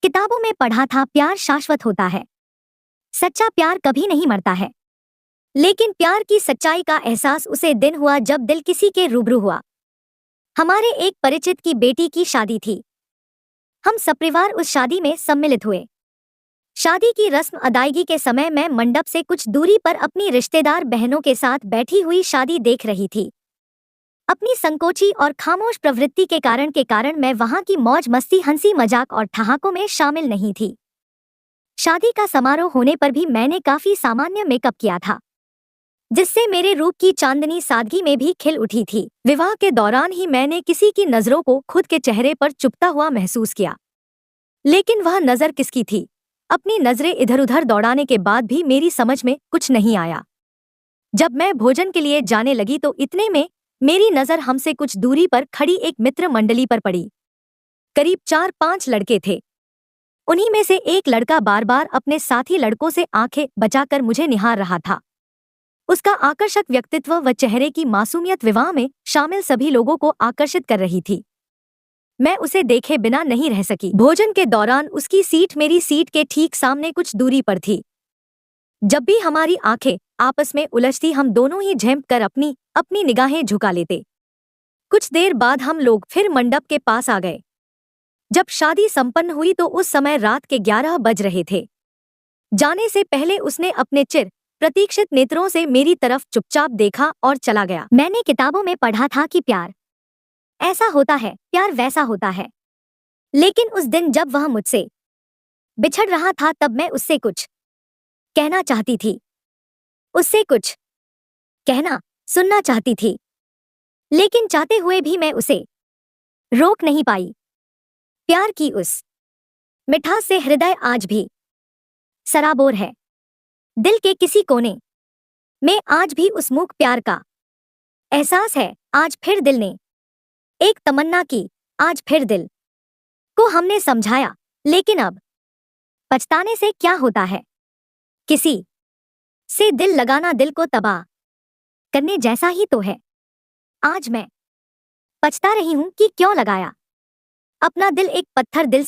किताबों में पढ़ा था प्यार शाश्वत होता है। सच्चा प्यार कभी नहीं मरता है। लेकिन प्यार की सच्चाई का एहसास उसे दिन हुआ जब दिल किसी के रूबरू हुआ। हमारे एक परिचित की बेटी की शादी थी। हम सपरिवार उस शादी में सम्मिलित हुए। शादी की रस्म अदायगी के समय मैं मंडप से कुछ दूरी पर अपनी रिश्तेदार बहनों के साथ बैठी हुई शादी देख रही थी। अपनी संकोची और खामोश प्रवृत्ति के कारण मैं वहां की मौज मस्ती, हंसी मजाक और ठहाकों में शामिल नहीं थी। शादी का समारोह होने पर भी मैंने काफी सामान्य मेकअप किया था, जिससे मेरे रूप की चांदनी सादगी में भी खिल उठी थी। विवाह के दौरान ही मैंने किसी की नजरों को खुद के चेहरे पर चुभता हुआ महसूस किया। लेकिन वह नजर किसकी थी? अपनी नजरें इधर उधर दौड़ाने के बाद भी मेरी समझ में कुछ नहीं आया। जब मैं भोजन के लिए जाने लगी तो इतने में मेरी नजर हमसे कुछ दूरी पर खड़ी एक मित्र मंडली पर पड़ी। करीब 4-5 लड़के थे। उन्हीं में से एक लड़का बार बार अपने साथी लड़कों से आंखें बचाकर मुझे निहार रहा था। उसका आकर्षक व्यक्तित्व व चेहरे की मासूमियत विवाह में शामिल सभी लोगों को आकर्षित कर रही थी। मैं उसे देखे बिना नहीं रह सकी। भोजन के दौरान उसकी सीट मेरी सीट के ठीक सामने कुछ दूरी पर थी। जब भी हमारी आंखें आपस में उलझती, हम दोनों ही झेंप कर अपनी अपनी निगाहें झुका लेते। कुछ देर बाद हम लोग फिर मंडप के पास आ गए। जब शादी संपन्न हुई तो उस समय रात के 11 बज रहे थे। जाने से पहले उसने अपने चिर प्रतीक्षित नेत्रों से मेरी तरफ चुपचाप देखा और चला गया। मैंने किताबों में पढ़ा था कि प्यार ऐसा होता है, प्यार वैसा होता है। लेकिन उस दिन जब वह मुझसे बिछड़ रहा था तब मैं उससे कुछ कहना चाहती थी। उससे कुछ कहना, सुनना चाहती थी। लेकिन चाहते हुए भी मैं उसे रोक नहीं पाई। प्यार की उस मिठास से हृदय आज भी सराबोर है। दिल के किसी कोने में आज भी उस मूक प्यार का एहसास है। आज फिर दिल ने एक तमन्ना की, आज फिर दिल को हमने समझाया। लेकिन अब पछताने से क्या होता है? किसी से दिल लगाना दिल को तबाह करने जैसा ही तो है। आज मैं पछता रही हूं कि क्यों लगाया अपना दिल। एक पत्थर दिल